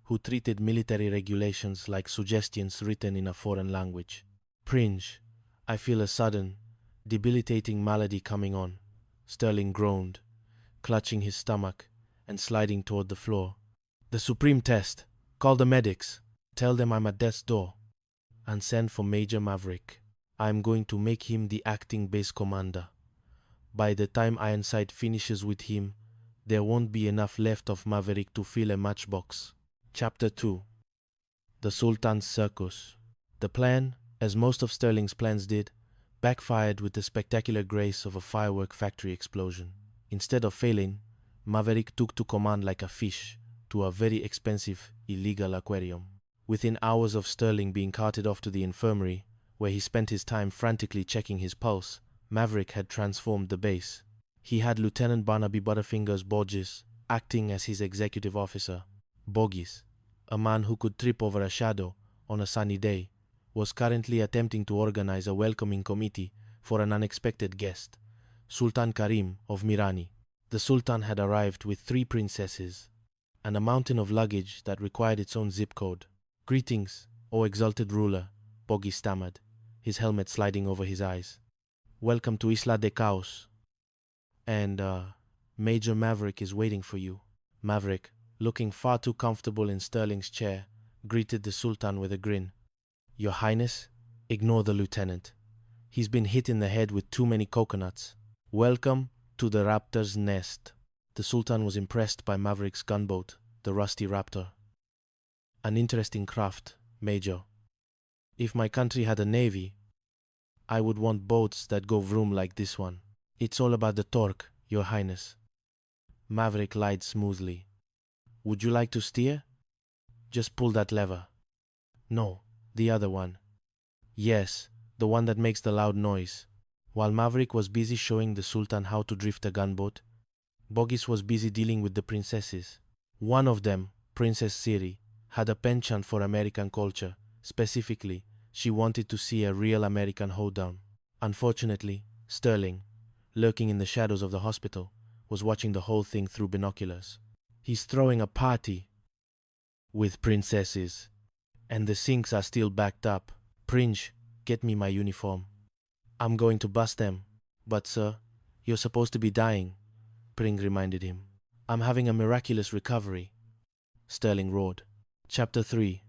who treated military regulations like suggestions written in a foreign language. Pringe, I feel a sudden, debilitating malady coming on, Sterling groaned, clutching his stomach and sliding toward the floor. The supreme test. Call the medics. Tell them I'm at death's door. And send for Major Maverick. I'm going to make him the acting base commander. By the time Ironside finishes with him, there won't be enough left of Maverick to fill a matchbox. Chapter 2. The Sultan's Circus. The plan, as most of Sterling's plans did, backfired with the spectacular grace of a firework factory explosion. Instead of failing, Maverick took to command like a fish to a very expensive, illegal aquarium. Within hours of Sterling being carted off to the infirmary, where he spent his time frantically checking his pulse, Maverick had transformed the base. He had Lieutenant Barnaby Butterfingers Borges acting as his executive officer. Bogies, a man who could trip over a shadow on a sunny day, was currently attempting to organize a welcoming committee for an unexpected guest, Sultan Karim of Mirani. The Sultan had arrived with 3 princesses and a mountain of luggage that required its own zip code. Greetings, O exalted ruler, Boggy stammered, his helmet sliding over his eyes. Welcome to Isla de Caos. And, Major Maverick is waiting for you. Maverick, looking far too comfortable in Sterling's chair, greeted the Sultan with a grin. Your Highness, ignore the lieutenant. He's been hit in the head with too many coconuts. Welcome to the Raptor's nest. The Sultan was impressed by Maverick's gunboat, the Rusty Raptor. An interesting craft, Major. If my country had a navy, I would want boats that go vroom like this one. It's all about the torque, Your Highness. Maverick lied smoothly. Would you like to steer? Just pull that lever. No, the other one. Yes, the one that makes the loud noise. While Maverick was busy showing the Sultan how to drift a gunboat, Boggis was busy dealing with the princesses. One of them, Princess Siri, had a penchant for American culture. Specifically, she wanted to see a real American hoedown. Unfortunately, Sterling, lurking in the shadows of the hospital, was watching the whole thing through binoculars. He's throwing a party with princesses, and the sinks are still backed up. Pringe, get me my uniform. I'm going to bust them. But sir, you're supposed to be dying, Pring reminded him. I'm having a miraculous recovery, Sterling roared. Chapter 3.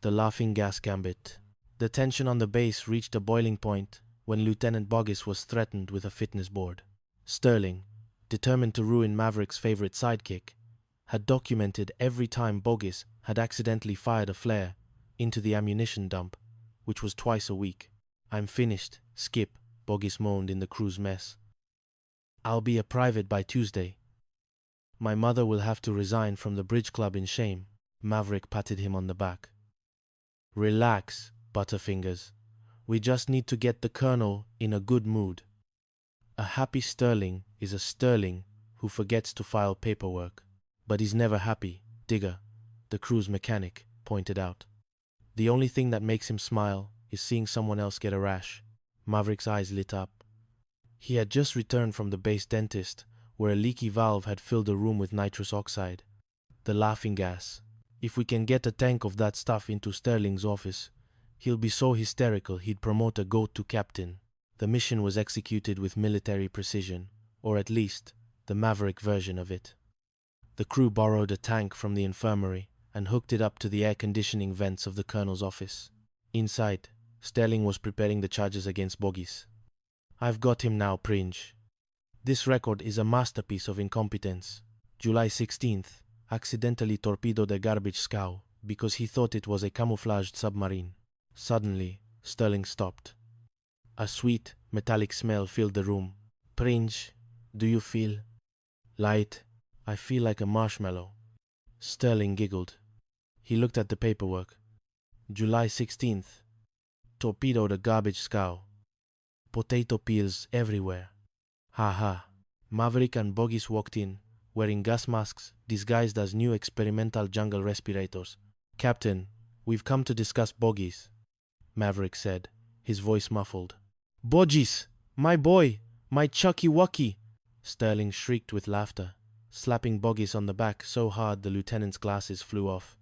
The Laughing Gas Gambit. The tension on the base reached a boiling point when Lieutenant Boggis was threatened with a fitness board. Sterling, determined to ruin Maverick's favorite sidekick, had documented every time Boggis had accidentally fired a flare into the ammunition dump, which was twice a week. I'm finished, Skip, Boggis moaned in the crew's mess. I'll be a private by Tuesday. My mother will have to resign from the bridge club in shame. Maverick patted him on the back. Relax, Butterfingers. We just need to get the colonel in a good mood. A happy Sterling is a Sterling who forgets to file paperwork. But he's never happy, Digger, the crew's mechanic, pointed out. The only thing that makes him smile is seeing someone else get a rash. Maverick's eyes lit up. He had just returned from the base dentist, where a leaky valve had filled the room with nitrous oxide. The laughing gas. If we can get a tank of that stuff into Sterling's office, he'll be so hysterical he'd promote a goat to captain. The mission was executed with military precision, or at least, the Maverick version of it. The crew borrowed a tank from the infirmary and hooked it up to the air conditioning vents of the colonel's office. Inside, Sterling was preparing the charges against Boggis. I've got him now, Pringe. This record is a masterpiece of incompetence. July 16th, accidentally torpedoed a garbage scow because he thought it was a camouflaged submarine. Suddenly, Sterling stopped. A sweet, metallic smell filled the room. Pringe, do you feel? Light. I feel like a marshmallow. Sterling giggled. He looked at the paperwork. July 16th. Torpedoed a garbage scow. Potato peels everywhere. Ha ha. Maverick and Boggis walked in, wearing gas masks disguised as new experimental jungle respirators. Captain, we've come to discuss Boggis, Maverick said, his voice muffled. Boggis! My boy! My Chucky Wucky! Sterling shrieked with laughter, slapping Boggis on the back so hard the lieutenant's glasses flew off.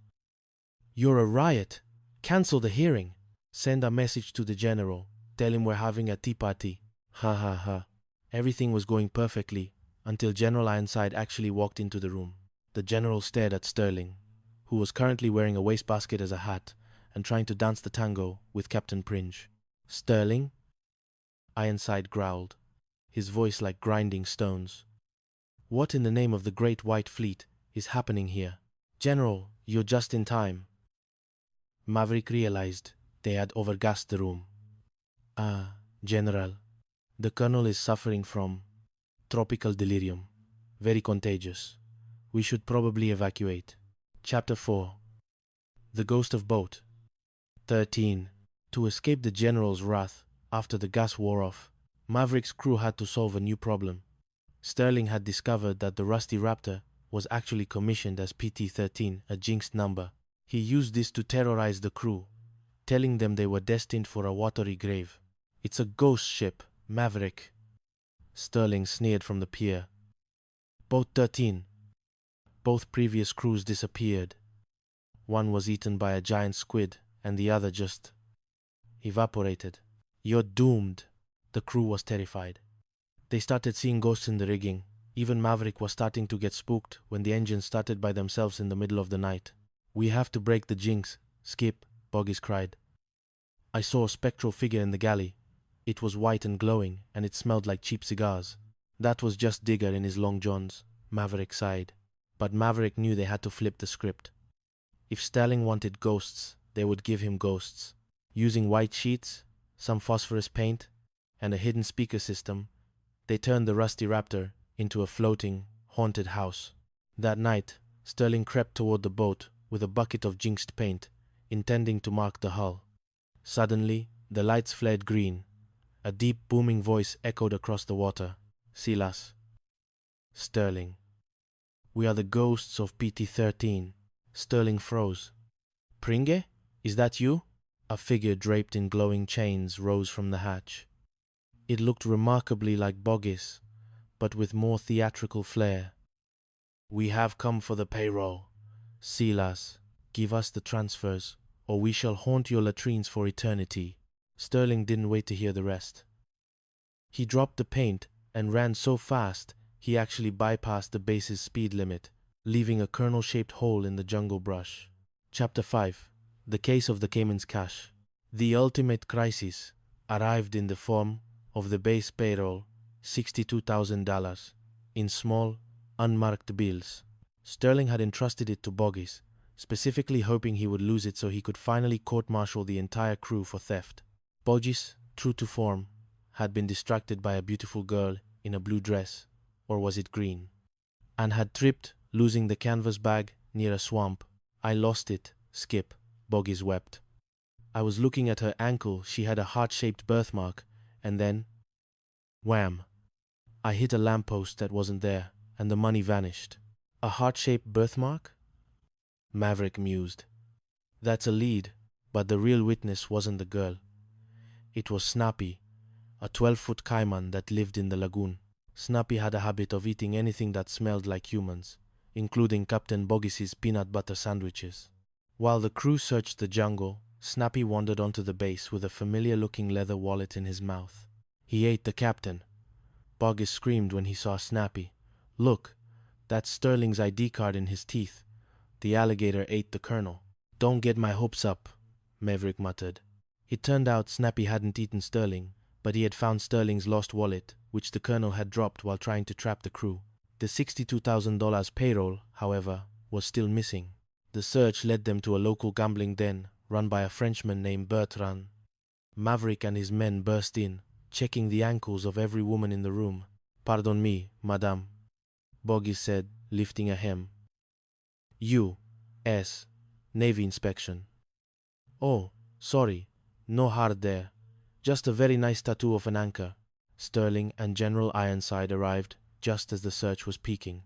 You're a riot. Cancel the hearing. Send a message to the general. Tell him we're having a tea party. Ha ha ha. Everything was going perfectly until General Ironside actually walked into the room. The general stared at Sterling, who was currently wearing a wastebasket as a hat and trying to dance the tango with Captain Pringe. Sterling? Ironside growled, his voice like grinding stones. What in the name of the Great White Fleet is happening here? General, you're just in time. Maverick realized they had overgassed the room. General, the colonel is suffering from tropical delirium. Very contagious. We should probably evacuate. Chapter 4. The Ghost of Boat. 13. To escape the general's wrath after the gas wore off, Maverick's crew had to solve a new problem. Sterling had discovered that the Rusty Raptor was actually commissioned as PT-13, a jinxed number. He used this to terrorize the crew, telling them they were destined for a watery grave. It's a ghost ship, Maverick. Sterling sneered from the pier. Boat 13. Both previous crews disappeared. One was eaten by a giant squid, and the other just evaporated. You're doomed. The crew was terrified. They started seeing ghosts in the rigging. Even Maverick was starting to get spooked when the engines started by themselves in the middle of the night. We have to break the jinx, Skip, Boggis cried. I saw a spectral figure in the galley. It was white and glowing, and it smelled like cheap cigars. That was just Digger in his long johns, Maverick sighed. But Maverick knew they had to flip the script. If Sterling wanted ghosts, they would give him ghosts. Using white sheets, some phosphorus paint, and a hidden speaker system, they turned the Rusty Raptor into a floating, haunted house. That night, Sterling crept toward the boat with a bucket of jinxed paint, intending to mark the hull. Suddenly, the lights flared green. A deep, booming voice echoed across the water. Silas. Sterling. We are the ghosts of PT-13. Sterling froze. Pringe? Is that you? A figure draped in glowing chains rose from the hatch. It looked remarkably like Boggis, but with more theatrical flair. We have come for the payroll. Silas, give us the transfers, or we shall haunt your latrines for eternity. Sterling didn't wait to hear the rest. He dropped the paint and ran so fast he actually bypassed the base's speed limit, leaving a kernel-shaped hole in the jungle brush. Chapter 5. The Case of the Cayman's Cash. The ultimate crisis arrived in the form of the base payroll, $62,000, in small, unmarked bills. Sterling had entrusted it to Boggis, specifically hoping he would lose it so he could finally court-martial the entire crew for theft. Boggis, true to form, had been distracted by a beautiful girl in a blue dress, or was it green, and had tripped, losing the canvas bag near a swamp. I lost it, Skip, Boggis wept. I was looking at her ankle, she had a heart-shaped birthmark, and then, wham! I hit a lamppost that wasn't there, and the money vanished. A heart-shaped birthmark? Maverick mused. That's a lead, but the real witness wasn't the girl. It was Snappy, a 12-foot caiman that lived in the lagoon. Snappy had a habit of eating anything that smelled like humans, including Captain Boggis's peanut butter sandwiches. While the crew searched the jungle, Snappy wandered onto the base with a familiar-looking leather wallet in his mouth. He ate the captain. Boggis screamed when he saw Snappy. Look, that's Sterling's ID card in his teeth. The alligator ate the colonel. Don't get my hopes up, Maverick muttered. It turned out Snappy hadn't eaten Sterling, but he had found Sterling's lost wallet, which the colonel had dropped while trying to trap the crew. The $62,000 payroll, however, was still missing. The search led them to a local gambling den run by a Frenchman named Bertrand. Maverick and his men burst in, checking the ankles of every woman in the room. Pardon me, madame, Boggis said, lifting a hem. U.S. Navy inspection. Oh, sorry, no heart there. Just a very nice tattoo of an anchor. Sterling and General Ironside arrived just as the search was peaking.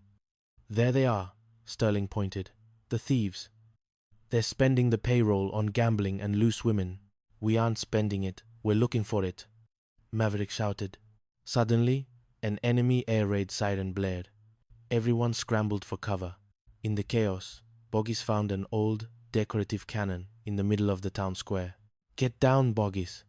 There they are, Sterling pointed. The thieves. They're spending the payroll on gambling and loose women. We aren't spending it, we're looking for it, Maverick shouted. Suddenly, an enemy air raid siren blared. Everyone scrambled for cover. In the chaos, Boggis found an old, decorative cannon in the middle of the town square. "Get down, Boggies,"